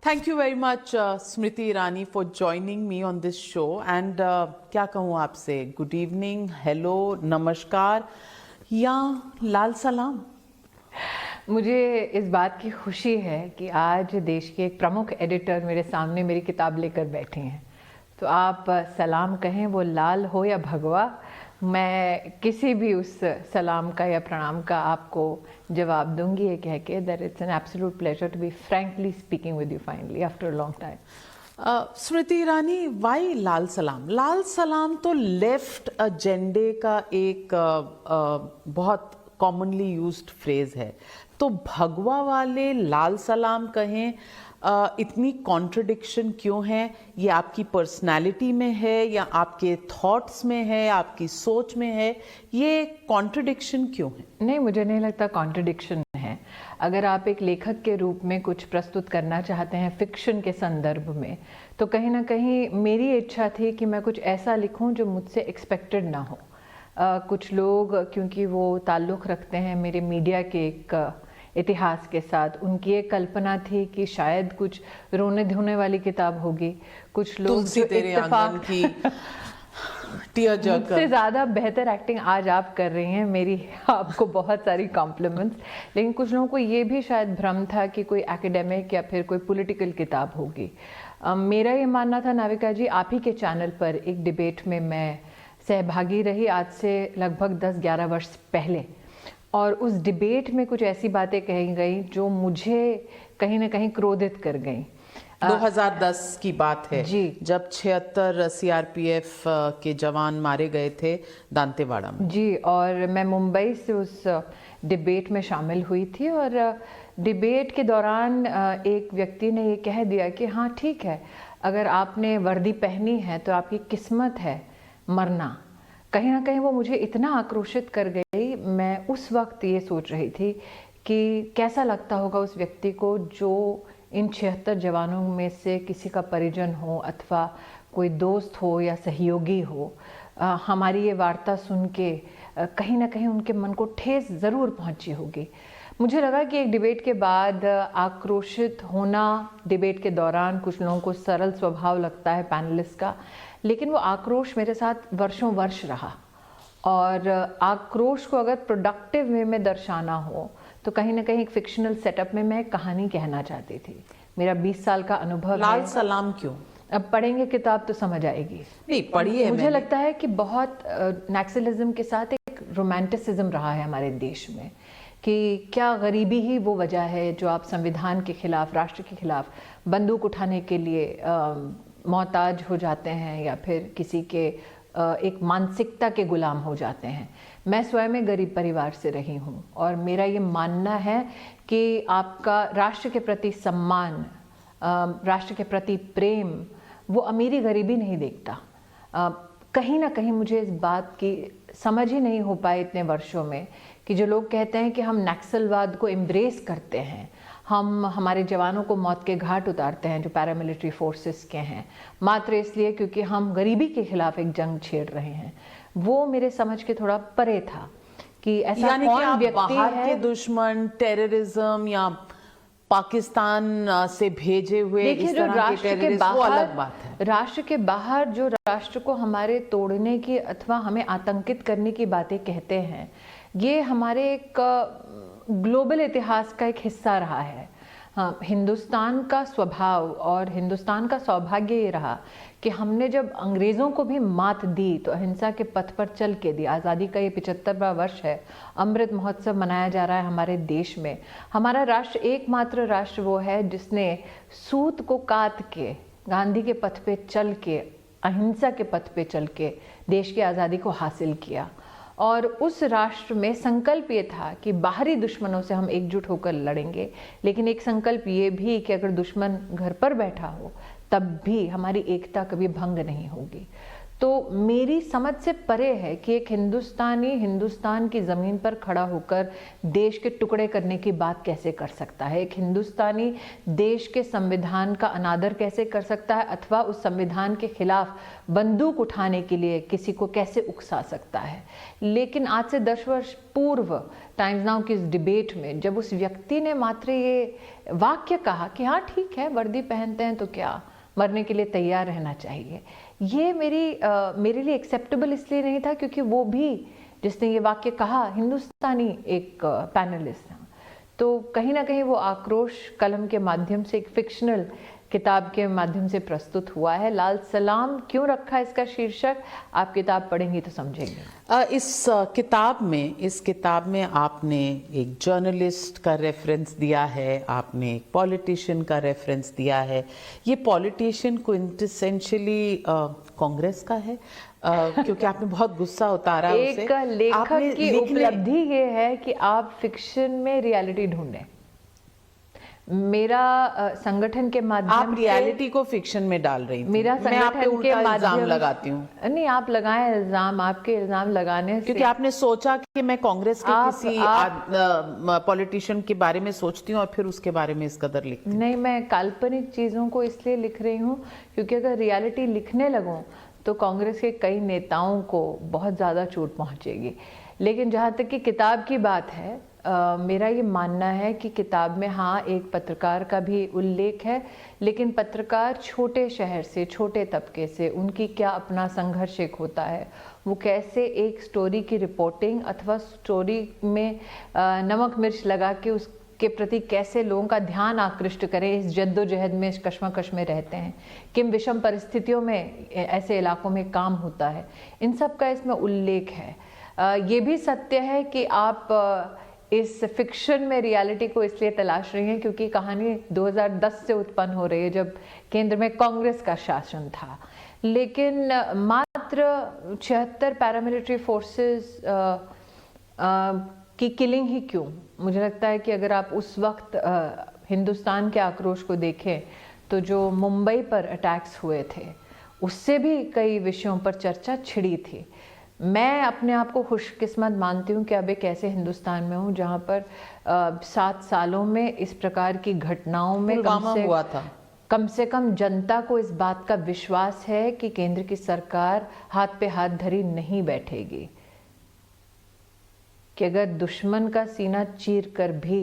Thank you very much, Smriti Irani, for joining me on this show. And क्या कहूँ आपसे, good evening, hello, नमस्कार या लाल सलाम। मुझे इस बात की खुशी है कि आज देश के एक प्रमुख एडिटर मेरे सामने मेरी किताब लेकर बैठे हैं। तो आप सलाम कहें, वो लाल हो या भगवा, मैं किसी भी उस सलाम का या प्रणाम का आपको जवाब दूंगी ये कह के that it's an absolute pleasure to be frankly speaking with you finally after a long time. Smriti Irani, why लाल सलाम? लाल सलाम तो लेफ्ट एजेंडे का एक बहुत कॉमनली यूज्ड फ्रेज है, तो भगवा वाले लाल सलाम कहें, इतनी कॉन्ट्रडिक्शन क्यों है? ये आपकी पर्सनालिटी में है या आपके थॉट्स में है, आपकी सोच में है? ये कॉन्ट्रडिक्शन क्यों है? नहीं, मुझे नहीं लगता कॉन्ट्रडिक्शन है। अगर आप एक लेखक के रूप में कुछ प्रस्तुत करना चाहते हैं फिक्शन के संदर्भ में, तो कहीं ना कहीं मेरी इच्छा थी कि मैं कुछ ऐसा लिखूं जो मुझसे एक्सपेक्टेड ना हो। कुछ लोग क्योंकि वो ताल्लुक़ रखते हैं मेरे मीडिया के एक इतिहास के साथ, उनकी एक कल्पना थी कि शायद कुछ रोने धोने वाली किताब होगी। कुछ लोग जो इत्तेफाक की मुझसे ज़्यादा बेहतर एक्टिंग आज आप कर रही हैं, मेरी आपको बहुत सारी कॉम्प्लीमेंट्स। लेकिन कुछ लोगों को ये भी शायद भ्रम था कि कोई एकेडमिक या फिर कोई पॉलिटिकल किताब होगी। मेरा ये मानना था नाविका जी, आप ही के चैनल पर एक डिबेट में मैं सहभागी रही आज से लगभग 10-11 वर्ष पहले, और उस डिबेट में कुछ ऐसी बातें कही गई जो मुझे कहीं ना कहीं क्रोधित कर गई। 2010 की बात है जी, जब 76 सीआरपीएफ के जवान मारे गए थे दांतेवाड़ा में। जी, और मैं मुंबई से उस डिबेट में शामिल हुई थी, और डिबेट के दौरान एक व्यक्ति ने ये कह दिया कि हाँ ठीक है, अगर आपने वर्दी पहनी है तो आपकी किस्मत है मरना। कहीं ना कहीं वो मुझे इतना आक्रोशित कर गई। मैं उस वक्त ये सोच रही थी कि कैसा लगता होगा उस व्यक्ति को जो इन 76 जवानों में से किसी का परिजन हो अथवा कोई दोस्त हो या सहयोगी हो। हमारी ये वार्ता सुन के कहीं ना कहीं उनके मन को ठेस ज़रूर पहुंची होगी। मुझे लगा कि एक डिबेट के बाद आक्रोशित होना डिबेट के दौरान, कुछ लोगों को सरल स्वभाव लगता है पैनलिस्ट का, लेकिन वो आक्रोश मेरे साथ वर्षों वर्ष रहा। और आक्रोश को अगर प्रोडक्टिव वे में दर्शाना हो तो कहीं ना कहीं एक फिक्शनल सेटअप में मैं कहानी कहना चाहती थी। मेरा 20 साल का अनुभव लाल है। सलाम क्यों? अब पढ़ेंगे किताब तो समझ आएगी। नहीं पढ़ी है। मुझे लगता है कि बहुत नक्सलिज्म के साथ एक रोमांटिसिज्म रहा है हमारे देश में, कि क्या गरीबी ही वो वजह है जो आप संविधान के खिलाफ, राष्ट्र के खिलाफ बंदूक उठाने के लिए मोहताज हो जाते हैं या फिर किसी के एक मानसिकता के गुलाम हो जाते हैं। मैं स्वयं एक गरीब परिवार से रही हूँ और मेरा ये मानना है कि आपका राष्ट्र के प्रति सम्मान, राष्ट्र के प्रति प्रेम, वो अमीरी गरीबी नहीं देखता। कहीं ना कहीं मुझे इस बात की समझ ही नहीं हो पाई इतने वर्षों में कि जो लोग कहते हैं कि हम नक्सलवाद को एम्ब्रेस करते हैं, हम हमारे जवानों को मौत के घाट उतारते हैं जो पैरामिलिट्री फोर्सेस के हैं, मात्र इसलिए क्योंकि हम गरीबी के खिलाफ एक जंग छेड़ रहे हैं, वो मेरे समझ के थोड़ा परे था। कि ऐसा कौन व्यक्ति बाहर है के दुश्मन, टेररिज्म या पाकिस्तान से भेजे हुए देखिए, जो राष्ट्र के वो अलग बात बाहर, है। राष्ट्र के बाहर जो राष्ट्र को हमारे तोड़ने की अथवा हमें आतंकित करने की बातें कहते हैं, ये हमारे एक ग्लोबल इतिहास का एक हिस्सा रहा है। हाँ, हिंदुस्तान का स्वभाव और हिंदुस्तान का सौभाग्य ये रहा कि हमने जब अंग्रेज़ों को भी मात दी तो अहिंसा के पथ पर चल के दी। आज़ादी का ये 75वां वर्ष है, अमृत महोत्सव मनाया जा रहा है हमारे देश में। हमारा राष्ट्र एकमात्र राष्ट्र वो है जिसने सूत को काट के, गांधी के पथ पे चल के, अहिंसा के पथ पे चल के देश की आज़ादी को हासिल किया। और उस राष्ट्र में संकल्प ये था कि बाहरी दुश्मनों से हम एकजुट होकर लड़ेंगे, लेकिन एक संकल्प ये भी कि अगर दुश्मन घर पर बैठा हो तब भी हमारी एकता कभी भंग नहीं होगी। तो मेरी समझ से परे है कि एक हिंदुस्तानी हिंदुस्तान की ज़मीन पर खड़ा होकर देश के टुकड़े करने की बात कैसे कर सकता है, एक हिंदुस्तानी देश के संविधान का अनादर कैसे कर सकता है, अथवा उस संविधान के खिलाफ बंदूक उठाने के लिए किसी को कैसे उकसा सकता है। लेकिन आज से 10 वर्ष पूर्व टाइम्स नाउ की इस डिबेट में जब उस व्यक्ति ने मात्र ये वाक्य कहा कि हाँ ठीक है, वर्दी पहनते हैं तो क्या, मरने के लिए तैयार रहना चाहिए, ये मेरे लिए एक्सेप्टेबल इसलिए नहीं था क्योंकि वो भी जिसने ये वाक्य कहा हिंदुस्तानी एक पैनलिस्ट था। तो कहीं ना कहीं वो आक्रोश कलम के माध्यम से, एक फिक्शनल किताब के माध्यम से प्रस्तुत हुआ है। लाल सलाम क्यों रखा इसका शीर्षक, आप किताब पढ़ेंगी तो समझेंगे। इस किताब में आपने एक जर्नलिस्ट का रेफरेंस दिया है, आपने एक पॉलिटिशियन का रेफरेंस दिया है। ये पॉलिटिशियन क्विंटेसेंशियली कांग्रेस का है, क्योंकि आपने बहुत गुस्सा उतारा उसे। एक लेखक की उपलब्धि ये है कि आप फिक्शन में रियलिटी ढूंढें। मेरा संगठन के माध्यम आप रियलिटी को फिक्शन में डाल रही थी। मेरा संगठन के माध्यम लगाती हूँ। नहीं, आप लगाएं इल्जाम, आपके इल्जाम लगाने से, क्योंकि आपने सोचा कि मैं कांग्रेस के किसी पॉलिटिशियन के बारे में सोचती हूँ और फिर उसके बारे में इस कदर लिखती हूँ। नहीं, मैं काल्पनिक चीजों को इसलिए लिख रही हूँ क्योंकि अगर रियलिटी लिखने लगूं तो कांग्रेस के कई नेताओं को बहुत ज्यादा चोट पहुंचेगी। लेकिन जहाँ तक कि किताब की बात है, मेरा ये मानना है कि किताब में हाँ एक पत्रकार का भी उल्लेख है, लेकिन पत्रकार छोटे शहर से, छोटे तबके से, उनकी क्या अपना संघर्ष एक होता है, वो कैसे एक स्टोरी की रिपोर्टिंग अथवा स्टोरी में नमक मिर्च लगा के उसके प्रति कैसे लोगों का ध्यान आकृष्ट करें, इस जद्दोजहद में, इस कश्मकश में रहते हैं, किन विषम परिस्थितियों में ऐसे इलाकों में काम होता है, इन सब का इसमें उल्लेख है। ये भी सत्य है कि आप इस फिक्शन में रियलिटी को इसलिए तलाश रही हैं क्योंकि कहानी 2010 से उत्पन्न हो रही है जब केंद्र में कांग्रेस का शासन था। लेकिन मात्र 76 पैरामिलिट्री फोर्सेस की किलिंग ही क्यों? मुझे लगता है कि अगर आप उस वक्त हिंदुस्तान के आक्रोश को देखें तो जो मुंबई पर अटैक्स हुए थे उससे भी कई विषयों पर चर्चा छिड़ी थी। मैं अपने आप को खुशकिस्मत मानती हूँ कि अब एक ऐसे हिंदुस्तान में हूँ जहाँ पर 7 सालों में इस प्रकार की घटनाओं में कम से कम जनता को इस बात का विश्वास है कि केंद्र की सरकार हाथ पे हाथ धरी नहीं बैठेगी, कि अगर दुश्मन का सीना चीर कर भी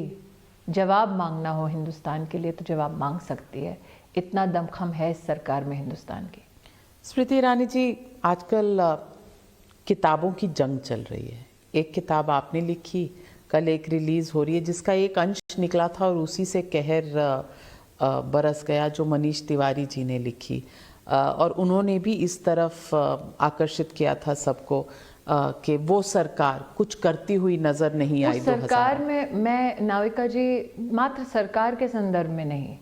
जवाब मांगना हो हिंदुस्तान के लिए तो जवाब मांग सकती है। इतना दमखम है इस सरकार में हिंदुस्तान की। स्मृति ईरानी जी, आजकल किताबों की जंग चल रही है। एक किताब आपने लिखी, कल एक रिलीज हो रही है जिसका एक अंश निकला था और उसी से कहर बरस गया, जो मनीष तिवारी जी ने लिखी, और उन्होंने भी इस तरफ आकर्षित किया था सबको कि वो सरकार कुछ करती हुई नजर नहीं आई। सरकार में मैं, नाविका जी, मात्र सरकार के संदर्भ में नहीं,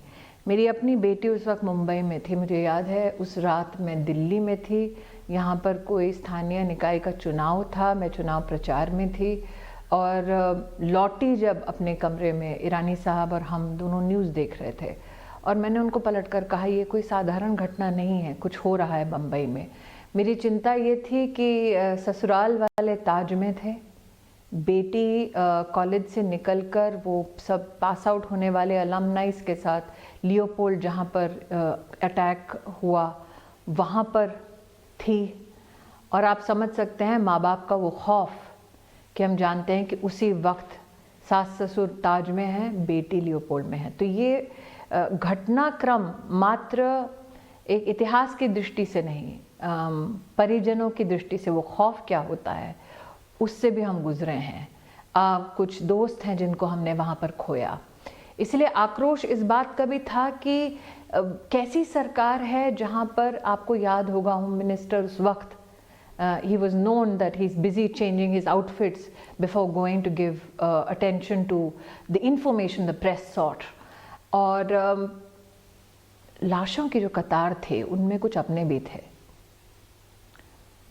मेरी अपनी बेटी उस वक्त मुंबई में थी। मुझे याद है उस रात मैं दिल्ली में थी, यहाँ पर कोई स्थानीय निकाय का चुनाव था, मैं चुनाव प्रचार में थी और लौटी जब अपने कमरे में, ईरानी साहब और हम दोनों न्यूज़ देख रहे थे और मैंने उनको पलटकर कहा ये कोई साधारण घटना नहीं है, कुछ हो रहा है बम्बई में। मेरी चिंता ये थी कि ससुराल वाले ताज में थे, बेटी कॉलेज से निकलकर वो सब पास आउट होने वाले अलमनाइज के साथ लियोपोल्ड जहाँ पर अटैक हुआ वहाँ पर थी। और आप समझ सकते हैं माँ बाप का वो खौफ कि हम जानते हैं कि उसी वक्त सास ससुर ताज में हैं, बेटी लियोपोल्ड में है। तो ये घटनाक्रम मात्र एक इतिहास की दृष्टि से नहीं, परिजनों की दृष्टि से वो खौफ क्या होता है उससे भी हम गुजरे हैं। कुछ दोस्त हैं जिनको हमने वहाँ पर खोया। इसलिए आक्रोश इस बात का भी था कि कैसी सरकार है जहाँ पर, आपको याद होगा होम मिनिस्टर उस वक्त, he was known that he's busy changing his outfits before going to give attention to the information the press sought. और लाशों की जो कतार थे उनमें कुछ अपने भी थे।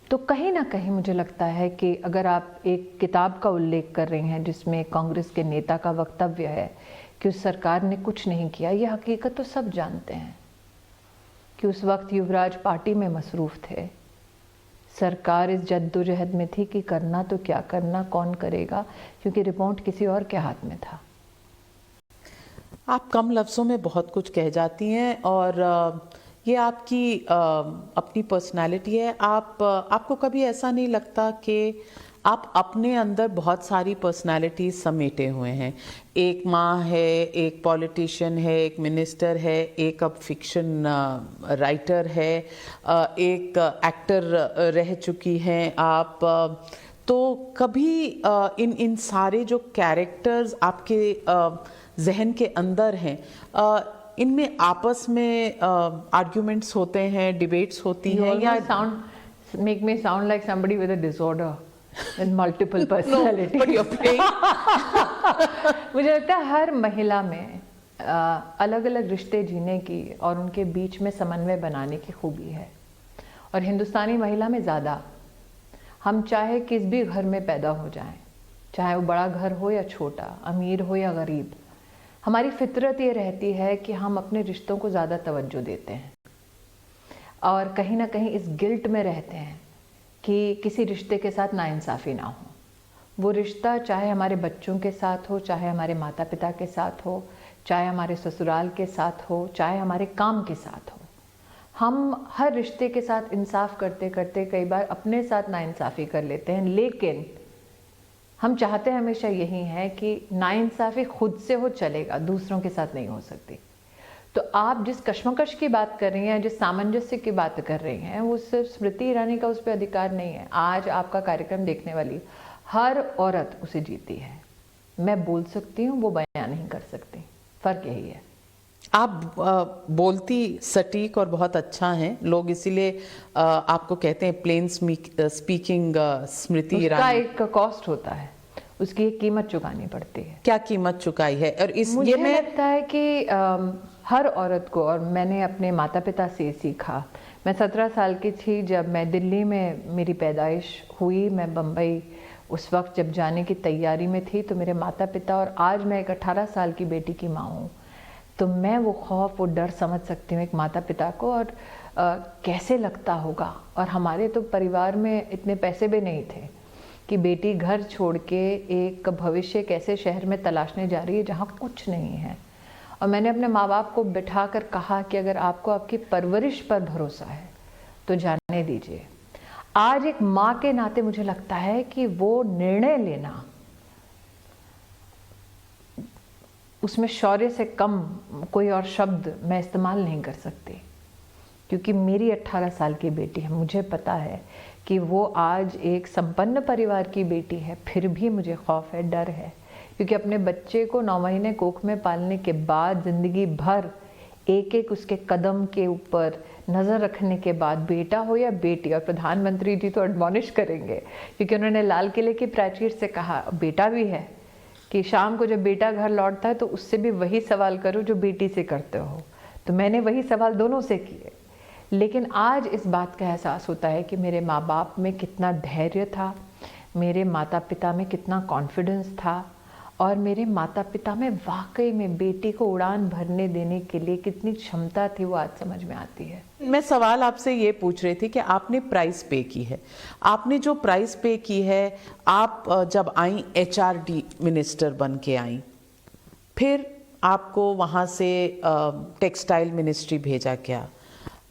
तो कहीं ना कहीं मुझे लगता है कि अगर आप एक किताब का उल्लेख कर रही हैं जिसमें कांग्रेस के नेता का वक्तव्य है कि उस सरकार ने कुछ नहीं किया, ये हकीकत तो सब जानते हैं कि उस वक्त युवराज पार्टी में मसरूफ़ थे, सरकार इस जद्दोजहद में थी कि करना तो क्या करना, कौन करेगा, क्योंकि रिमोट किसी और के हाथ में था। आप कम लफ्ज़ों में बहुत कुछ कह जाती हैं और ये आपकी अपनी पर्सनालिटी है। आपको कभी ऐसा नहीं लगता कि आप अपने अंदर बहुत सारी पर्सनालिटी समेटे हुए हैं? एक माँ है, एक पॉलिटिशियन है, एक मिनिस्टर है, एक अब फिक्शन राइटर है, एक एक्टर रह चुकी हैं आप। तो कभी इन सारे जो कैरेक्टर्स आपके जहन के अंदर हैं, इनमें आपस में आर्ग्यूमेंट्स होते हैं, डिबेट्स होती हैं, या make me sound like somebody with a disorder with multiple personality? No, but you're playing. मुझे लगता है हर महिला में अलग अलग रिश्ते जीने की और उनके बीच में समन्वय बनाने की खूबी है, और हिंदुस्तानी महिला में ज़्यादा। हम चाहे किस भी घर में पैदा हो जाएं, चाहे वो बड़ा घर हो या छोटा, अमीर हो या गरीब, हमारी फितरत ये रहती है कि हम अपने रिश्तों को ज़्यादा तवज्जो देते हैं और कहीं ना कहीं इस गिल्ट में रहते हैं कि किसी रिश्ते के साथ नाइंसाफ़ी ना हो। वो रिश्ता चाहे हमारे बच्चों के साथ हो, चाहे हमारे माता पिता के साथ हो, चाहे हमारे ससुराल के साथ हो, चाहे हमारे काम के साथ हो, हम हर रिश्ते के साथ इंसाफ करते करते कई बार अपने साथ नाइंसाफ़ी कर लेते हैं। लेकिन हम चाहते हमेशा यही है कि नाइंसाफ़ी खुद से हो चलेगा, दूसरों के साथ नहीं हो सकती। तो आप जिस कश्मकश की बात कर रही हैं, जिस सामंजस्य की बात कर रही हैं, वो सिर्फ स्मृति ईरानी का उस पर अधिकार नहीं है। आज आपका कार्यक्रम देखने वाली हर औरत उसे जीती है। मैं बोल सकती हूँ, वो बयान नहीं कर सकती। फ़र्क यही है। आप बोलती सटीक और बहुत अच्छा हैं, लोग इसीलिए आपको कहते हैं प्लेन स्पीकिंग स्मृति ईरानी। उसका एक कॉस्ट होता है, उसकी एक कीमत चुकानी पड़ती है। क्या कीमत चुकाई है? और इस मुझे लगता है कि हर औरत को, और मैंने अपने माता पिता से सीखा। मैं 17 साल की थी जब मैं दिल्ली में मेरी पैदाइश हुई। मैं बम्बई उस वक्त जब जाने की तैयारी में थी, तो मेरे माता पिता, और आज मैं एक 18 साल की बेटी की माँ हूँ, तो मैं वो खौफ, वो डर समझ सकती हूँ एक माता पिता को, और कैसे लगता होगा। और हमारे तो परिवार में इतने पैसे भी नहीं थे कि बेटी घर छोड़ के एक भविष्य कैसे शहर में तलाशने जा रही है जहाँ कुछ नहीं है। और मैंने अपने माँ बाप को बिठा कर कहा कि अगर आपको आपकी परवरिश पर भरोसा है तो जाने दीजिए। आज एक माँ के नाते मुझे लगता है कि वो निर्णय लेना, उसमें शौर्य से कम कोई और शब्द मैं इस्तेमाल नहीं कर सकती, क्योंकि मेरी 18 साल की बेटी है। मुझे पता है कि वो आज एक संपन्न परिवार की बेटी है, फिर भी मुझे खौफ है, डर है, क्योंकि अपने बच्चे को 9 महीने कोख में पालने के बाद ज़िंदगी भर एक एक उसके कदम के ऊपर नज़र रखने के बाद, बेटा हो या बेटी, और प्रधानमंत्री जी तो एडमॉनिश करेंगे क्योंकि उन्होंने लाल किले की प्राचीर से कहा, बेटा भी है, कि शाम को जब बेटा घर लौटता है तो उससे भी वही सवाल करो जो बेटी से करते हो। तो मैंने वही सवाल दोनों से किए। लेकिन आज इस बात का एहसास होता है कि मेरे माँ बाप में कितना धैर्य था, मेरे माता पिता में कितना कॉन्फिडेंस था, और मेरे माता पिता में वाकई में बेटी को उड़ान भरने देने के लिए कितनी क्षमता थी, वो आज समझ में आती है। मैं सवाल आपसे ये पूछ रही थी कि आपने प्राइस पे की है। आपने जो प्राइस पे की है, आप जब आई HRD मिनिस्टर बन के आई, फिर आपको वहाँ से टेक्सटाइल मिनिस्ट्री भेजा गया।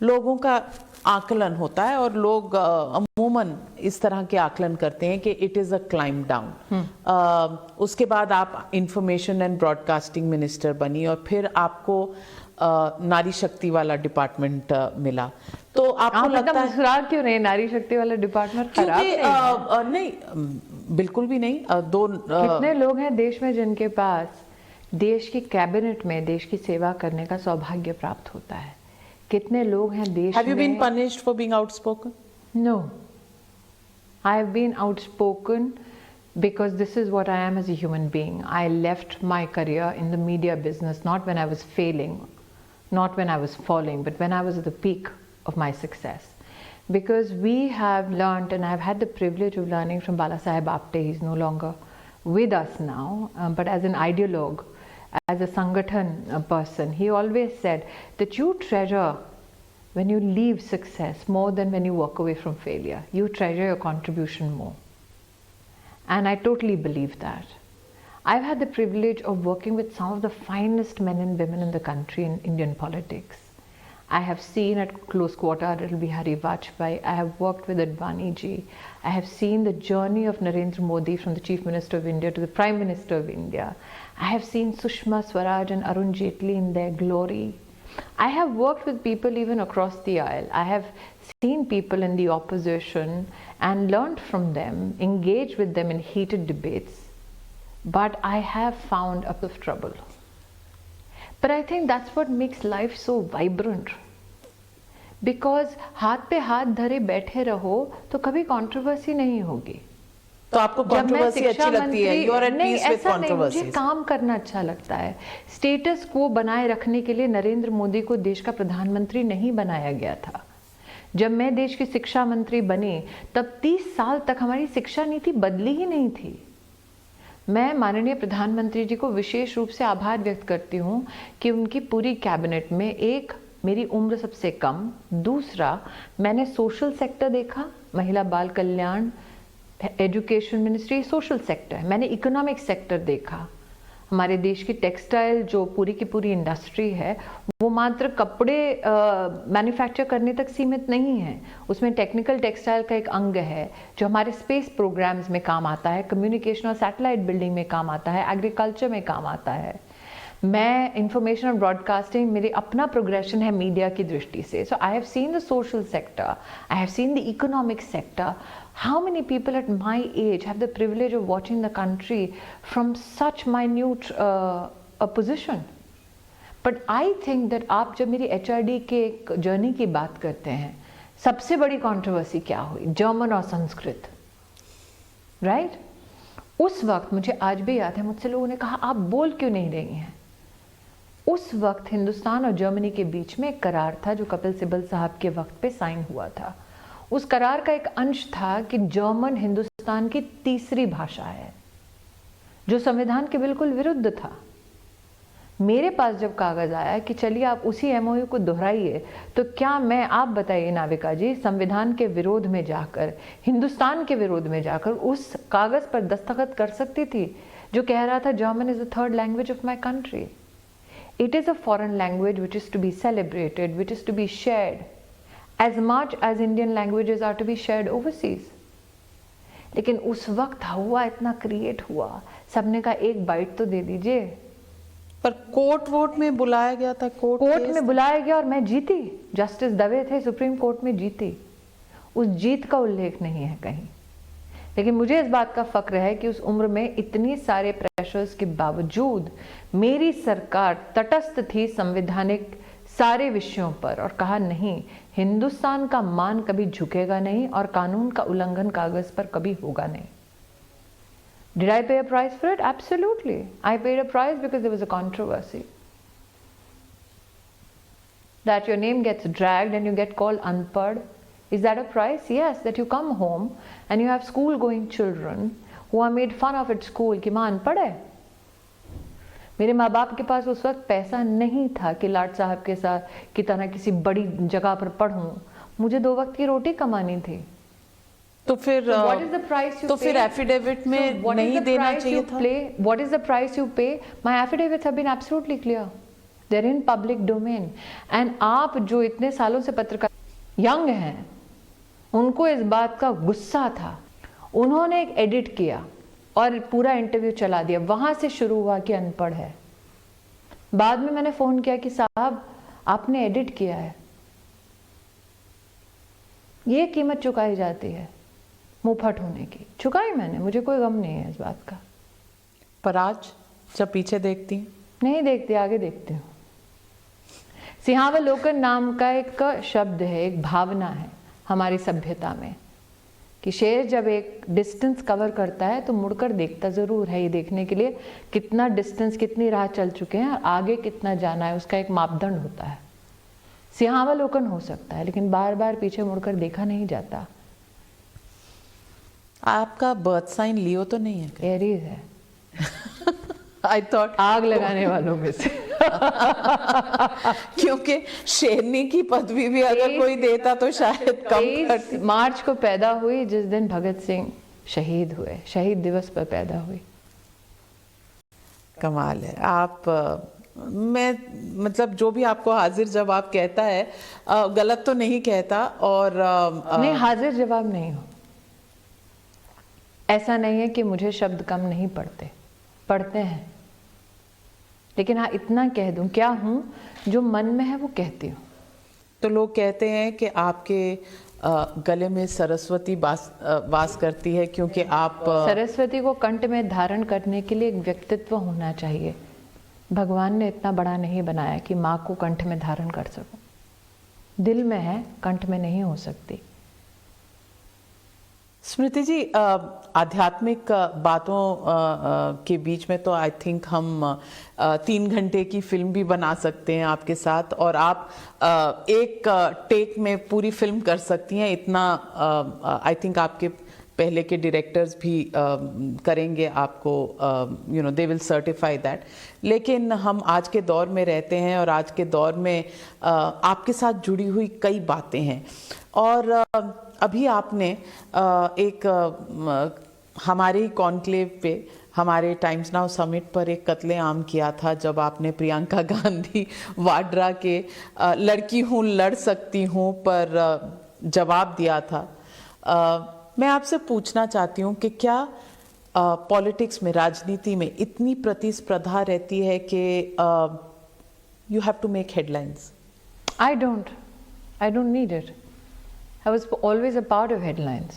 लोगों का आकलन होता है और लोग अमूमन इस तरह के आकलन करते हैं कि it is a climb down. उसके बाद आप इंफॉर्मेशन एंड ब्रॉडकास्टिंग मिनिस्टर बनी और फिर आपको नारी शक्ति वाला डिपार्टमेंट मिला। तो आपको लगता है मुस्कुरा क्यों नहीं? नारी शक्ति वाला डिपार्टमेंट खराब नहीं, बिल्कुल भी नहीं। कितने लोग हैं देश में जिनके पास देश की कैबिनेट में देश की सेवा करने का सौभाग्य प्राप्त होता है? कितने लोग हैं देश में? Have you been punished for being outspoken? No, I have been outspoken because this is what I am as a human being. I left my career in the media business not when I was failing, not when I was falling, but when I was at the peak of my success. Because we have learned, and I've had the privilege of learning from Bala Saheb Apte. He's no longer with us now, but as an ideologue, as a Sangathan person, he always said that you treasure when you leave success more than when you walk away from failure. You treasure your contribution more. And I totally believe that. I've had the privilege of working with some of the finest men and women in the country in Indian politics. I have seen at close quarter Atal Bihari Vajpayee. I have worked with Advani ji. I have seen the journey of Narendra Modi from the Chief Minister of India to the Prime Minister of India. I have seen Sushma Swaraj and Arun Jaitley in their glory. I have worked with people even across the aisle. I have seen people in the opposition and learned from them, engaged with them in heated debates. But I have found a bit of trouble. But I think that's what makes life so vibrant. Because हाथ पे हाथ धरे बैठे रहो तो कभी controversy नहीं होगी. तो आपको कंट्रोवर्सी अच्छी लगती है? You are at peace with controversies? मुझे काम करना अच्छा लगता है. स्टेटस को बनाए रखने के लिए नरेंद्र मोदी को देश का प्रधानमंत्री नहीं बनाया गया था. जब मैं देश की शिक्षा मंत्री बनी तब 30 साल तक हमारी शिक्षा नीति बदली ही नहीं थी. मैं माननीय प्रधानमंत्री जी को विशेष रूप से आभार व्यक्त करती हूँ कि उनकी पूरी कैबिनेट में एक मेरी उम्र सबसे कम, दूसरा मैंने सोशल सेक्टर देखा, महिला बाल कल्याण, एजुकेशन मिनिस्ट्री सोशल सेक्टर है. मैंने इकोनॉमिक सेक्टर देखा. हमारे देश की टेक्सटाइल जो पूरी की पूरी इंडस्ट्री है वो मात्र कपड़े मैन्युफैक्चर करने तक सीमित नहीं है. उसमें टेक्निकल टेक्सटाइल का एक अंग है जो हमारे स्पेस प्रोग्राम्स में काम आता है, कम्युनिकेशन और सैटेलाइट बिल्डिंग में काम आता है, एग्रीकल्चर में काम आता है. मैं इंफॉर्मेशन और ब्रॉडकास्टिंग, मेरे अपना प्रोग्रेशन है मीडिया की दृष्टि से. So I have seen the social sector, I have seen the economic sector. How many people at my age have the privilege of watching the country from such minute a position? But I think that आप जब मेरी HRD के एक journey की बात करते हैं, सबसे बड़ी कंट्रोवर्सी क्या हुई? जर्मन और संस्कृत, राइट? उस वक्त मुझे आज भी याद है, मुझसे लोगों ने कहा आप बोल क्यों नहीं रही हैं? उस वक्त हिंदुस्तान और जर्मनी के बीच में एक करार था जो कपिल सिब्बल साहब के वक्त पे साइन हुआ था. उस करार का एक अंश था कि जर्मन हिंदुस्तान की तीसरी भाषा है, जो संविधान के बिल्कुल विरुद्ध था. मेरे पास जब कागज आया कि चलिए आप उसी MOU को दोहराइए, तो क्या मैं, आप बताइए नाविका जी, संविधान के विरोध में जाकर, हिंदुस्तान के विरोध में जाकर उस कागज पर दस्तखत कर सकती थी जो कह रहा था German is the third language of my country. It is a foreign language which is to be celebrated, which is to be shared as much as Indian languages are to be shared overseas. लेकिन उस वक्त हुआ इतना create हुआ, सबने कहा एक bite तो दे दीजिए. पर कोर्ट वोट में बुलाया गया था, कोर्ट में बुलाया गया और मैं जीती. जस्टिस दवे थे, सुप्रीम कोर्ट में जीती. उस जीत का उल्लेख नहीं है कहीं. लेकिन मुझे इस बात का फक्र है कि उस उम्र में इतनी सारे प्रेशर्स के बावजूद मेरी सरकार तटस्थ थी संवैधानिक सारे विषयों पर और कहा नहीं, हिंदुस्तान का मान कभी झुकेगा नहीं और कानून का उल्लंघन कागज पर कभी होगा नहीं. Did I pay a price for it? Absolutely. I paid a price because there was a controversy. That your name gets dragged and you get called unpad. Is that a price? Yes, that you come home and you have school going children who are made fun of at school कि माँ अनपढ़ है. मेरे माँ बाप के पास उस वक्त पैसा नहीं था कि लाट साहब के साथ की तरह किसी बड़ी जगह पर पढ़ूं. मुझे 2 वक्त की रोटी कमानी थी. तो फिर तो फिर एफिडेविट में नहीं देना चाहिए था. What is the price you pay? My affidavits have been absolutely clear. They're in public domain. And आप जो इतने सालों से पत्रकार यंग हैं, उनको इस बात का गुस्सा था. उन्होंने एक एडिट किया और पूरा इंटरव्यू चला दिया. वहां से शुरू हुआ कि अनपढ़ है. बाद में मैंने फोन किया कि साहब आपने एडिट किया है, ये कीमत चुकाई जाती है मुंहफट होने की. चुकाई मैंने, मुझे कोई गम नहीं है इस बात का. पर आज जब पीछे देखती नहीं देखती, आगे देखती हूँ. सिंहावलोकन नाम का एक शब्द है, एक भावना है हमारी सभ्यता में कि शेर जब एक डिस्टेंस कवर करता है तो मुड़कर देखता ज़रूर है, ये देखने के लिए कितना डिस्टेंस, कितनी राह चल चुके हैं और आगे कितना जाना है, उसका एक मापदंड होता है. सिंहावलोकन हो सकता है लेकिन बार बार पीछे मुड़कर देखा नहीं जाता. आपका बर्थ साइन लियो तो नहीं है? एरीज है. आई थॉट आग लगाने वालों में से. क्योंकि शेरनी की पदवी भी अगर कोई देता तो शायद कम 23 मार्च को पैदा हुई, जिस दिन भगत सिंह शहीद हुए, शहीद दिवस पर पैदा हुई। कमाल है। आप मैं मतलब जो भी आपको हाजिर जवाब कहता है गलत तो नहीं कहता, और नहीं, हाजिर जवाब नहीं हो। ऐसा नहीं है कि मुझे शब्द कम नहीं पढ़ते, पढ़ते हैं, लेकिन हाँ इतना कह दूं, क्या हूं जो मन में है वो कहती हूँ। तो लोग कहते हैं कि आपके गले में सरस्वती वास करती है, क्योंकि आप सरस्वती को कंठ में धारण करने के लिए एक व्यक्तित्व होना चाहिए। भगवान ने इतना बड़ा नहीं बनाया कि माँ को कंठ में धारण कर सकूं। दिल में है, कंठ में नहीं हो सकती। स्मृति जी, आध्यात्मिक बातों के बीच में तो आई थिंक हम 3 घंटे की फिल्म भी बना सकते हैं आपके साथ, और आप एक टेक में पूरी फिल्म कर सकती हैं। इतना आई थिंक आपके पहले के डायरेक्टर्स भी करेंगे आपको, दे विल सर्टिफाई दैट। लेकिन हम आज के दौर में रहते हैं, और आज के दौर में आपके साथ जुड़ी हुई कई बातें हैं। और अभी आपने एक हमारे ही कॉन्क्लेव पे, हमारे टाइम्स नाउ समिट पर एक कत्लेआम किया था, जब आपने प्रियंका गांधी वाड्रा के लड़की हूँ लड़ सकती हूँ पर जवाब दिया था। मैं आपसे पूछना चाहती हूँ कि क्या पॉलिटिक्स में, राजनीति में इतनी प्रतिस्पर्धा रहती है कि you have to make headlines? I don't need it. I was always a part of headlines.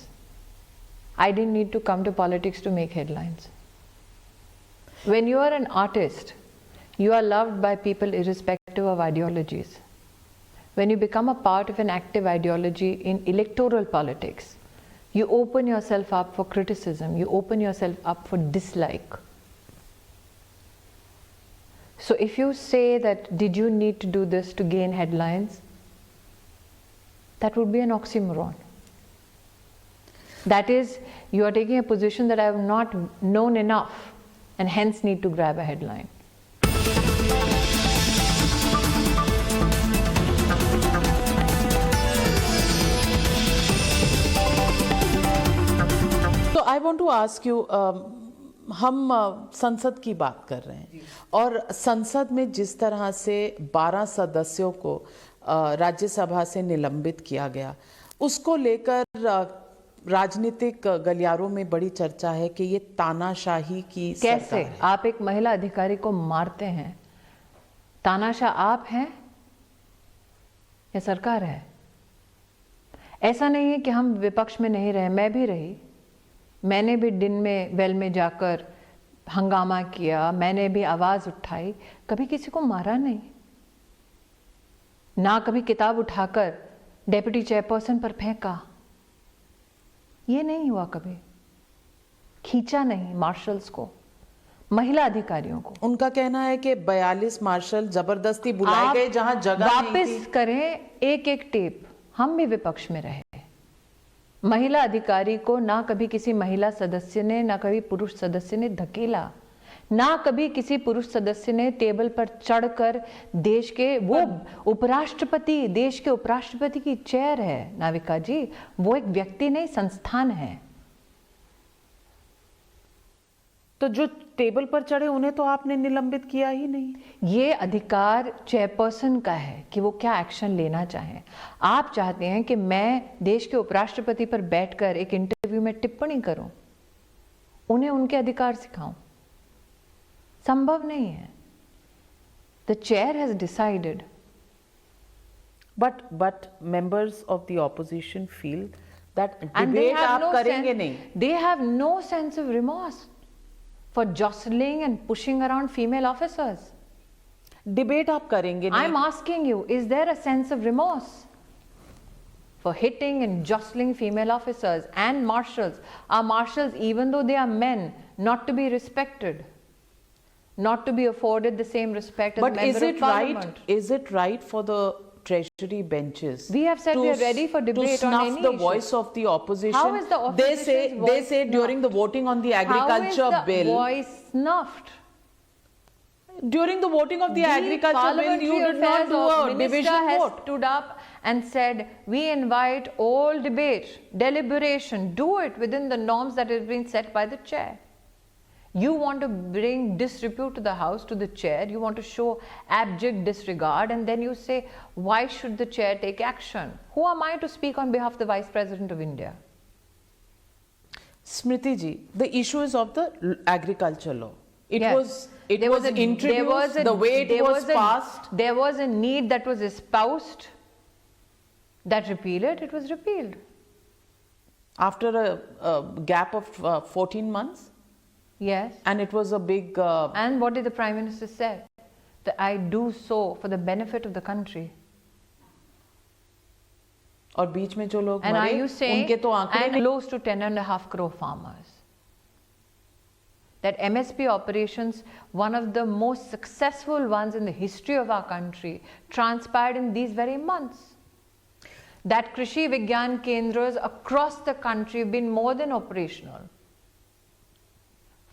I didn't need to come to politics to make headlines. When you are an artist, you are loved by people irrespective of ideologies. When you become a part of an active ideology in electoral politics, you open yourself up for criticism, you open yourself up for dislike. So if you say that, did you need to do this to gain headlines? That would be an oxymoron. That is, you are taking a position that I have not known enough and hence need to grab a headline. तो I want to ask you, हम संसद की बात कर रहे हैं, और संसद में जिस तरह से 12 सदस्यों को राज्यसभा से निलंबित किया गया, उसको लेकर राजनीतिक गलियारों में बड़ी चर्चा है कि ये तानाशाही की कैसे आप एक महिला अधिकारी को मारते हैं? तानाशाह आप हैं या सरकार है? ऐसा नहीं है कि हम विपक्ष में नहीं रहे, मैं भी रही। मैंने भी दिन में वेल में जाकर हंगामा किया, मैंने भी आवाज उठाई, कभी किसी को मारा नहीं। ना कभी किताब उठाकर डेप्यूटी चेयरपर्सन पर फेंका, ये नहीं हुआ कभी। खींचा नहीं मार्शल्स को, महिला अधिकारियों को। उनका कहना है कि 42 मार्शल जबरदस्ती बुलाए गए जहां जगह नहीं थी। वापस करें एक एक टेप, हम भी विपक्ष में रहे। महिला अधिकारी को ना कभी किसी महिला सदस्य ने, ना कभी पुरुष सदस्य ने धकेला, ना कभी किसी पुरुष सदस्य ने टेबल पर चढ़कर देश के, वो उपराष्ट्रपति, देश के उपराष्ट्रपति की चेयर है नाविका जी, वो एक व्यक्ति नहीं, संस्थान है। तो जो टेबल पर चढ़े उन्हें तो आपने निलंबित किया ही नहीं। ये अधिकार चेयरपर्सन का है कि वो क्या एक्शन लेना चाहे। आप चाहते हैं कि मैं देश के उपराष्ट्रपति पर बैठकर एक इंटरव्यू में टिप्पणी करूं, उन्हें उनके अधिकार सिखाऊं? संभव नहीं है। The chair has decided. But members of the opposition feel that debate आप करेंगे नहीं। They have no sense of remorse for jostling and pushing around female officers. Debate आप करेंगे नहीं। I'm asking you, is there a sense of remorse for hitting and jostling female officers and marshals? Are marshals, even though they are men, not to be respected? Not to be afforded the same respect as but member of parliament? Is it right for the treasury benches? We have said we are ready for debate on any issue. To snuff the voice of the opposition. How is the opposition's voice they say during the voting on the agriculture bill. How is the voice snuffed? During the voting of the agriculture bill, Parliamentary you did not Affairs do a Minister division has vote. stood up and said, we invite all debate, deliberation, do it within the norms that have been set by the chair. You want to bring disrepute to the House, to the chair, you want to show abject disregard, and then you say, why should the chair take action? Who am I to speak on behalf of the Vice President of India? Smriti ji, the issue is of the agriculture law. It Yes. was There was introduced, a- the way it there was a- passed. There was a need that was espoused that repeal it was repealed. After a gap of 14 months, Yes. and it was a big And what did the Prime Minister say? That I do so for the benefit of the country. और बीच में जो लोग And are मरे, you saying, उनके तो आंकड़े and नहीं- close to 10.5 crore farmers. That MSP operations, one of the most successful ones in the history of our country, transpired in these very months. That Krishi Vigyan Kendras across the country have been more than operational.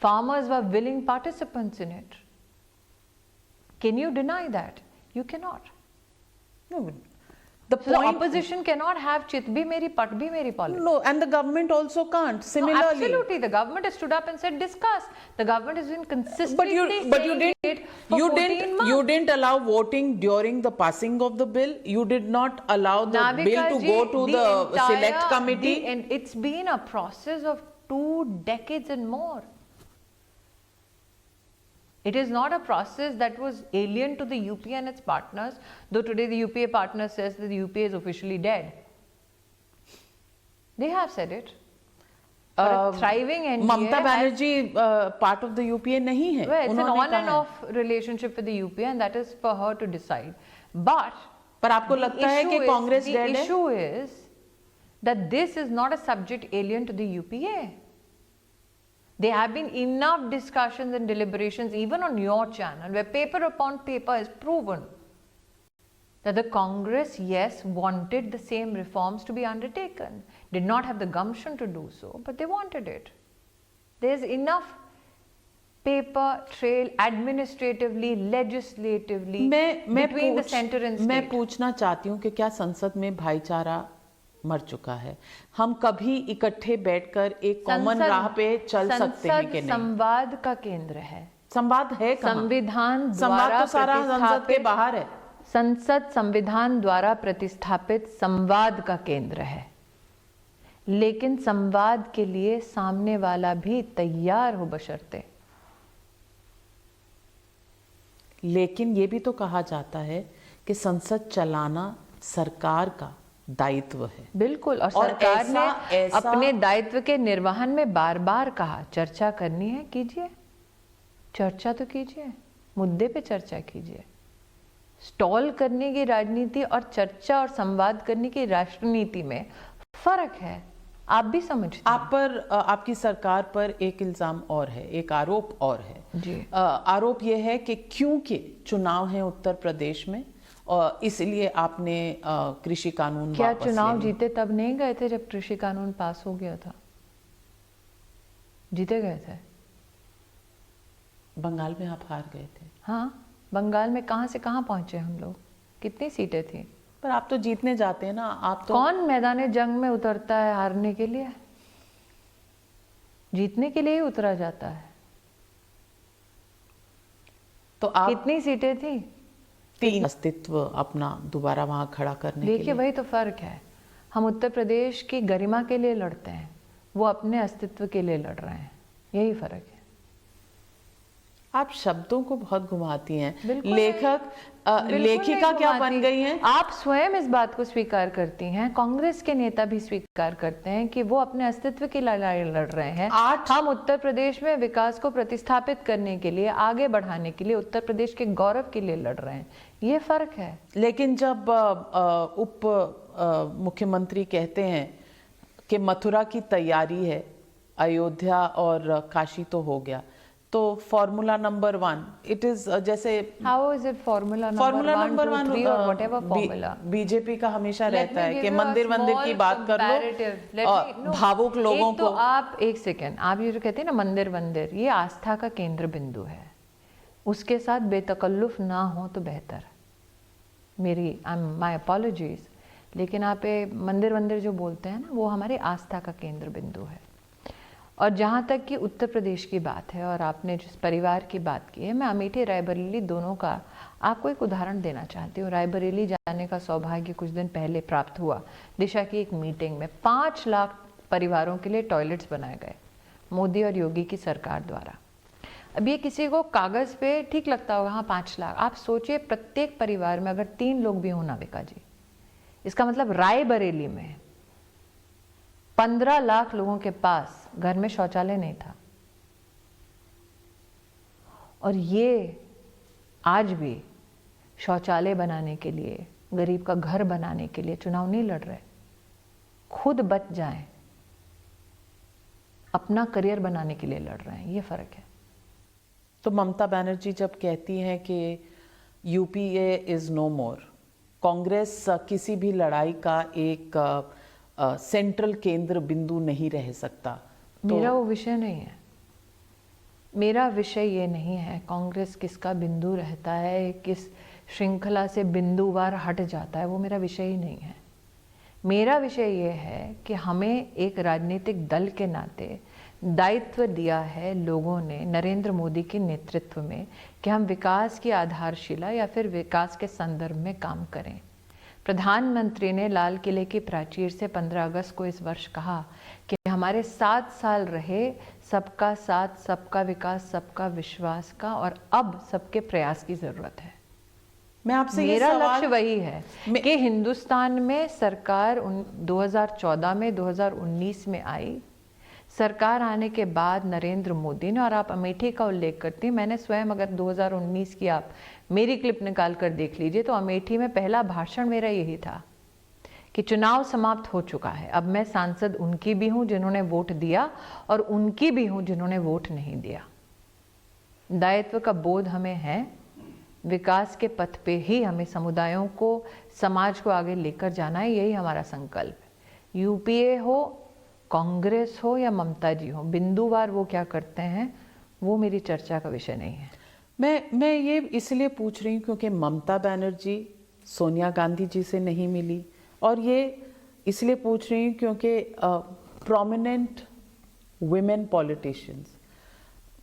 Farmers were willing participants in it. Can you deny that? You cannot. No, the So the point, opposition cannot have chit bhi meri pat bhi meri policy. no, and the government also can't. No, Similarly, absolutely, the government has stood up and said discuss. The government has been consistently but you saying didn't it for 14 months. you didn't allow voting during the passing of the bill. You did not allow the Navika bill to ji, go to the entire- select committee. and it's been a process of 2 decades and more. It is not a process that was alien to the UPA and its partners, though today the UPA partner says that the UPA is officially dead. They have said it. But a thriving NDA Mamata has- Banerjee part of the UPA नहीं है. Well, it's an उन्होंने on कहा and है. off relationship with the UPA, and that is for her to decide. But पर आपको लगता है कि कांग्रेस the डेड है? issue is that this is not a subject alien to the UPA. There have been enough discussions and deliberations, even on your channel, where paper upon paper is proven that the Congress, yes, wanted the same reforms to be undertaken, did not have the gumption to do so, but they wanted it. There's enough paper trail administratively, legislatively between the center and मैं state. पूछना चाहती हूँ कि क्या संसद में भाईचारा मर चुका है? हम कभी इकट्ठे बैठकर एक कॉमन राह पे चल सकते हैं कि नहीं? संवाद का केंद्र है। संवाद है कहाँ? संविधान संवाद द्वारा तो सारा संसद के बाहर है। संसद संविधान द्वारा प्रतिस्थापित संवाद का केंद्र है, लेकिन संवाद के लिए सामने वाला भी तैयार हो बशर्ते। लेकिन ये भी तो कहा जाता है कि संसद चलाना सरकार का दायित्व है। बिल्कुल, और सरकार ने ऐसा अपने दायित्व के निर्वहन में बार बार कहा चर्चा करनी है कीजिए, चर्चा तो कीजिए, मुद्दे पे चर्चा कीजिए। स्टॉल करने की राजनीति और चर्चा और संवाद करने की राष्ट्रनीति में फर्क है, आप भी समझते हैं। आप पर आपकी सरकार पर एक इल्जाम और है, एक आरोप और है जी। आरोप यह है कि क्योंकि चुनाव है उत्तर प्रदेश में और इसलिए आपने कृषि कानून क्या वापस चुनाव ले लिया। जीते तब नहीं गए थे जब कृषि कानून पास हो गया था? जीते गए थे। बंगाल में आप हार गए थे। हाँ, बंगाल में कहाँ से कहाँ पहुंचे हम लोग, कितनी सीटें थी? पर आप तो जीतने जाते हैं ना, आप तो कौन मैदान जंग में उतरता है हारने के लिए? जीतने के लिए ही उतरा जाता है। तो आप कितनी सीटें थी? 3 अस्तित्व अपना दोबारा वहां खड़ा करने के देखिए, लिए। वही तो फर्क है। हम उत्तर प्रदेश की गरिमा के लिए लड़ते हैं, वो अपने अस्तित्व के लिए लड़ रहे हैं, यही फर्क है। आप शब्दों को बहुत घुमाती हैं। बिल्कुल लेखक लेखिका क्या बन गई हैं? आप स्वयं इस बात को स्वीकार करती हैं, कांग्रेस के नेता भी स्वीकार करते हैं कि वो अपने अस्तित्व की लड़ाई लड़ रहे हैं। हम उत्तर प्रदेश में विकास को प्रतिस्थापित करने के लिए, आगे बढ़ाने के लिए, उत्तर प्रदेश के गौरव के लिए लड़ रहे हैं, ये फर्क है। लेकिन जब उप मुख्यमंत्री कहते हैं कि मथुरा की तैयारी है, अयोध्या और काशी तो हो गया, तो फॉर्मूला नंबर 1 इट इज जैसे how is it formula number 1 2 3 और व्हाटएवर फॉर्मूला? बीजेपी का हमेशा रहता है कि मंदिर की बात कर लो और भावुक लोगों को। आप एक सेकेंड, आप ये जो कहते हैं ना मंदिर, ये आस्था का केंद्र बिंदु है। उसके साथ बेतकल्लुफ़ ना हो तो बेहतर है। माई अपॉलॉजीज़, लेकिन आप ये मंदिर जो बोलते हैं ना, वो हमारी आस्था का केंद्र बिंदु है। और जहाँ तक कि उत्तर प्रदेश की बात है और आपने जिस परिवार की बात की है, मैं अमेठी रायबरेली दोनों का आपको एक उदाहरण देना चाहती हूँ। रायबरेली जाने का सौभाग्य कुछ दिन पहले प्राप्त हुआ। दिशा की एक मीटिंग में 5 लाख परिवारों के लिए टॉयलेट्स बनाए गए मोदी और योगी की सरकार द्वारा। अब ये किसी को कागज़ पे ठीक लगता होगा, हाँ 5 लाख। आप सोचिए प्रत्येक परिवार में अगर 3 लोग भी हों नाविका जी, इसका मतलब रायबरेली में 15 लाख लोगों के पास घर में शौचालय नहीं था। और ये आज भी शौचालय बनाने के लिए, गरीब का घर बनाने के लिए चुनाव नहीं लड़ रहे। खुद बच जाएं, अपना करियर बनाने के लिए लड़ रहे हैं, ये फर्क है। तो ममता बनर्जी जब कहती हैं कि यूपीए इज नो मोर, कांग्रेस किसी भी लड़ाई का एक सेंट्रल केंद्र बिंदु नहीं रह सकता, तो मेरा वो विषय नहीं है। मेरा विषय ये नहीं है कांग्रेस किसका बिंदु रहता है, किस श्रृंखला से बिंदुवार हट जाता है, वो मेरा विषय ही नहीं है। मेरा विषय ये है कि हमें एक राजनीतिक दल के नाते दायित्व दिया है लोगों ने नरेंद्र मोदी के नेतृत्व में कि हम विकास की आधारशिला या फिर विकास के संदर्भ में काम करें। प्रधानमंत्री ने लाल किले की प्राचीर से 15 अगस्त को इस वर्ष कहा कि हमारे 7 साल रहे सबका साथ, सबका विकास, सबका विश्वास का, और अब सबके प्रयास की जरूरत है। मैं आपसे मेरा लक्ष्य वही है कि हिंदुस्तान में सरकार 2014 में 2019 में आई। सरकार आने के बाद नरेंद्र मोदी ने, और आप अमेठी का उल्लेख करती हैं, मैंने स्वयं अगर 2019 की आप मेरी क्लिप निकाल कर देख लीजिए तो अमेठी में पहला भाषण मेरा यही था कि चुनाव समाप्त हो चुका है, अब मैं सांसद उनकी भी हूं जिन्होंने वोट दिया और उनकी भी हूं जिन्होंने वोट नहीं दिया। दायित्व का बोध हमें है, विकास के पथ पे ही हमें समुदायों को, समाज को आगे लेकर जाना है, यही हमारा संकल्प है। यूपीए हो, कांग्रेस हो या ममता जी हो, बिंदुवार वो क्या करते हैं वो मेरी चर्चा का विषय नहीं है। मैं ये इसलिए पूछ रही हूँ क्योंकि ममता बनर्जी सोनिया गांधी जी से नहीं मिली, और ये इसलिए पूछ रही हूँ क्योंकि prominent women politicians,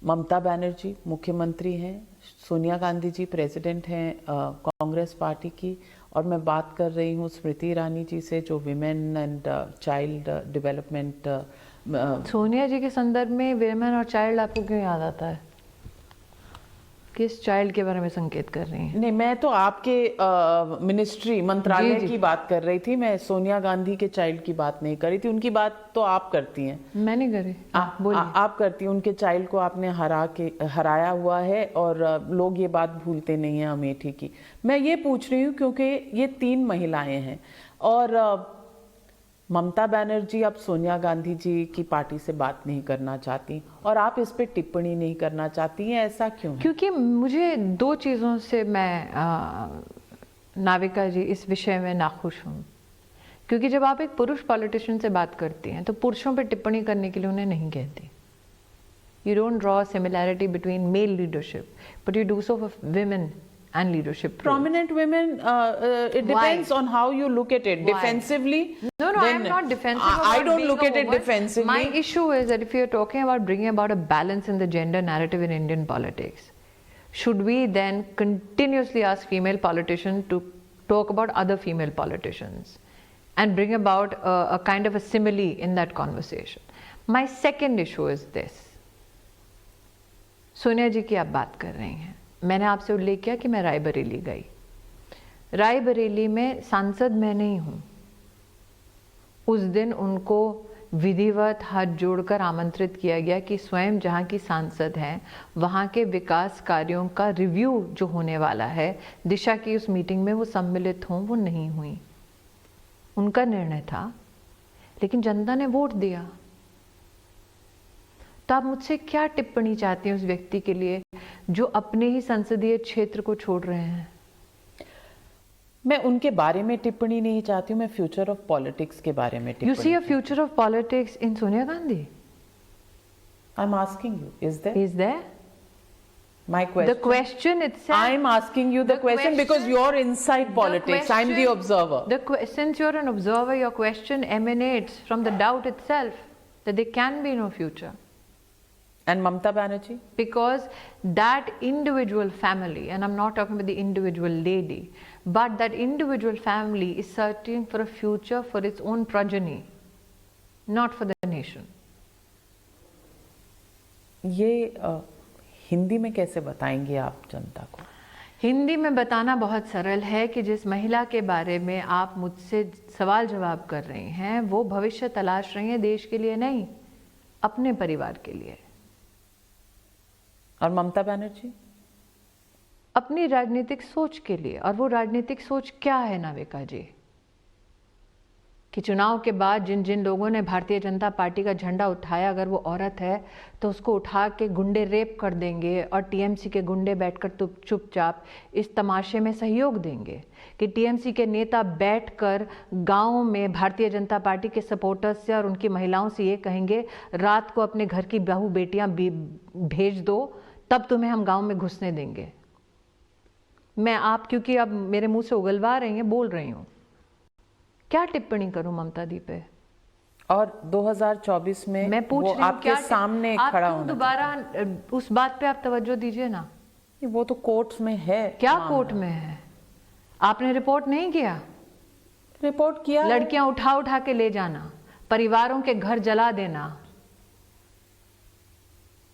Mamata Banerjee मुख्यमंत्री हैं, सोनिया गांधी जी प्रेसिडेंट हैं कांग्रेस पार्टी की, और मैं बात कर रही हूँ स्मृति ईरानी जी से जो women and child development. Sonia ji के संदर्भ में विमेन और चाइल्ड आपको क्यों याद आता है? किस चाइल्ड के बारे में संकेत कर रही हैं? नहीं, मैं तो आपके मिनिस्ट्री मंत्रालय की बात कर रही थी, मैं सोनिया गांधी के चाइल्ड की बात नहीं कर रही थी। उनकी बात तो आप करती हैं। मैं नहीं कर रही। आप करती हैं, उनके चाइल्ड को आपने हराया हुआ है, और लोग ये बात भूलते नहीं हैं अमेठी की। मैं ये पूछ रही हूँ क्योंकि ये 3 महिलाएं हैं, और ममता बनर्जी अब सोनिया गांधी जी की पार्टी से बात नहीं करना चाहती, और आप इस पे टिप्पणी नहीं करना चाहती हैं, ऐसा क्यों है? क्योंकि मुझे 2 चीज़ों से मैं नाविका जी इस विषय में नाखुश हूँ। क्योंकि जब आप एक पुरुष पॉलिटिशियन से बात करती हैं तो पुरुषों पे टिप्पणी करने के लिए उन्हें नहीं कहती। You don't draw similarity between mail leadership but you do so for women and leadership role. Prominent women, it depends on how you look at it. Why? Defensively? No, I am not defensive. I don't look at it defensively. My issue is that if you are talking about bringing about a balance in the gender narrative in Indian politics, should we then continuously ask female politicians to talk about other female politicians and bring about a kind of a simile in that conversation? My second issue is this. Sonia ji की आप बात कर रही हैं, मैंने आपसे उल्लेख किया कि मैं रायबरेली गई। रायबरेली में सांसद मैं नहीं हूँ। उस दिन उनको विधिवत हाथ जोड़कर आमंत्रित किया गया कि स्वयं जहाँ की सांसद हैं वहाँ के विकास कार्यों का रिव्यू जो होने वाला है, दिशा की उस मीटिंग में वो सम्मिलित हों, वो नहीं हुई। उनका निर्णय था, लेकिन जनता ने वोट दिया। तो आप मुझसे क्या टिप्पणी चाहती हैं उस व्यक्ति के लिए जो अपने ही संसदीय क्षेत्र को छोड़ रहे हैं? मैं उनके बारे में टिप्पणी नहीं चाहती हूँ, मैं फ्यूचर ऑफ पॉलिटिक्स के बारे में टिप्पणी। You see a future of politics in Sonia Gandhi? I am asking you, is there? Is there? My question. The question itself. I'm asking you the question because you're inside politics. I'm the observer. Since you're an observer, your question emanates from the doubt itself that there can be no future. And Mamata Banerjee? Because that individual family, and I'm not talking about the individual lady, but that individual family is searching for a future for its own progeny, not for the nation. ये हिंदी में कैसे बताएंगे आप जनता को? हिंदी में बताना बहुत सरल है कि जिस महिला के बारे में आप मुझसे सवाल जवाब कर रही हैं, वो भविष्य तलाश रही हैं देश के लिए नहीं, अपने परिवार के लिए। और ममता बनर्जी? अपनी राजनीतिक सोच के लिए। और वो राजनीतिक सोच क्या है नाविका जी? कि चुनाव के बाद जिन जिन लोगों ने भारतीय जनता पार्टी का झंडा उठाया, अगर वो औरत है तो उसको उठा के गुंडे रेप कर देंगे और टीएमसी के गुंडे बैठकर चुपचाप इस तमाशे में सहयोग देंगे कि टीएमसी के नेता बैठकर गांव में भारतीय जनता पार्टी के सपोर्टर्स से और उनकी महिलाओं से ये कहेंगे, रात को अपने घर की बहू बेटियां भेज दो, तब तुम्हें हम गांव में घुसने देंगे। मैं आप, क्योंकि अब मेरे मुंह से उगलवा रही हैं, बोल रही हूँ, क्या टिप्पणी करूं ममता दी पे? और 2024 में मैं पूछ वो रही हूं, आपके सामने खड़ा होना, दोबारा उस बात पे आप तवज्जो दीजिए ना। वो तो कोर्ट में है। क्या कोर्ट में है? आपने रिपोर्ट नहीं किया? रिपोर्ट किया। लड़कियां उठा उठा के ले जाना, परिवारों के घर जला देना,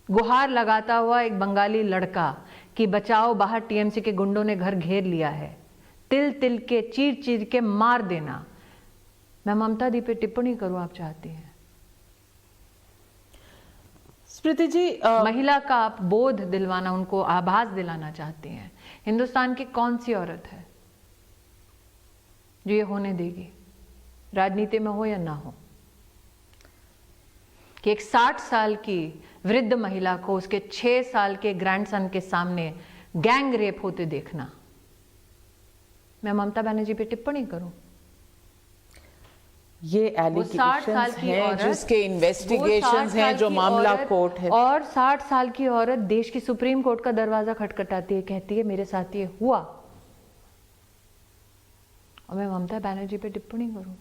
गुहार लगाता हुआ एक बंगाली लड़का कि बचाओ, बाहर टीएमसी के गुंडों ने घर घेर लिया है, तिल तिल के चीर चीर के मार देना। मैं ममता दी पे टिप्पणी करूं, आप चाहती हैं? स्मृति जी, महिला का आप बोध दिलवाना, उनको आभास दिलाना चाहती हैं। हिंदुस्तान की कौन सी औरत है जो ये होने देगी, राजनीति में हो या ना हो, कि एक 60 साल की वृद्ध महिला को उसके 6 साल के ग्रैंडसन के सामने गैंग रेप होते देखना? मैं ममता बनर्जी पे टिप्पणी करूं? ये एलिगेशंस हैं जिसके इन्वेस्टिगेशंस हैं, जो मामला कोर्ट है। और 60 साल की औरत देश की सुप्रीम कोर्ट का दरवाजा खटखटाती है, कहती है मेरे साथ ये हुआ, और मैं ममता बनर्जी पे टिप्पणी करूं?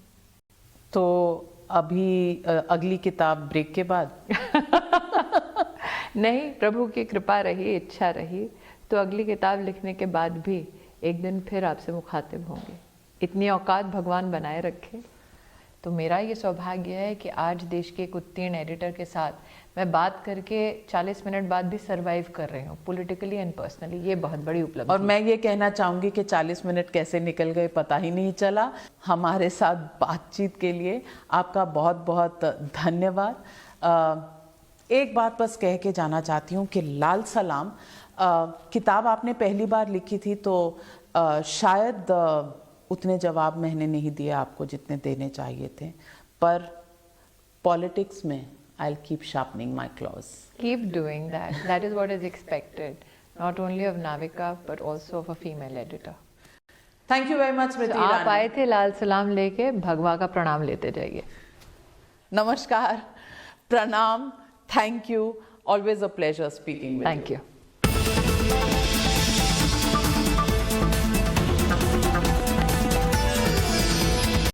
तो अभी अगली किताब ब्रेक के बाद? नहीं, प्रभु की कृपा रही, इच्छा रही तो अगली किताब लिखने के बाद भी एक दिन फिर आपसे मुखातिब होंगे। इतनी औकात भगवान बनाए रखे। तो मेरा ये सौभाग्य है कि आज देश के एक उत्तीर्ण एडिटर के साथ मैं बात करके 40 मिनट बाद भी सरवाइव कर रही हूँ, पॉलिटिकली एंड पर्सनली। ये बहुत बड़ी उपलब्धि। और मैं ये कहना चाहूँगी कि 40 मिनट कैसे निकल गए पता ही नहीं चला। हमारे साथ बातचीत के लिए आपका बहुत बहुत धन्यवाद। एक बात बस कह के जाना चाहती हूँ कि लाल सलाम किताब आपने पहली बार लिखी थी तो शायद उतने जवाब मैंने नहीं दिए आपको जितने देने चाहिए थे, पर पॉलिटिक्स में I'll keep sharpening my claws. Keep doing that. That is what is expected, not only of Navika but also of a female editor. Thank you very much, Smriti Irani. आप आए थे लाल सलाम लेके, भगवा का प्रणाम लेते जाइए। नमस्कार, प्रणाम, thank you, always a pleasure speaking with you. Thank you.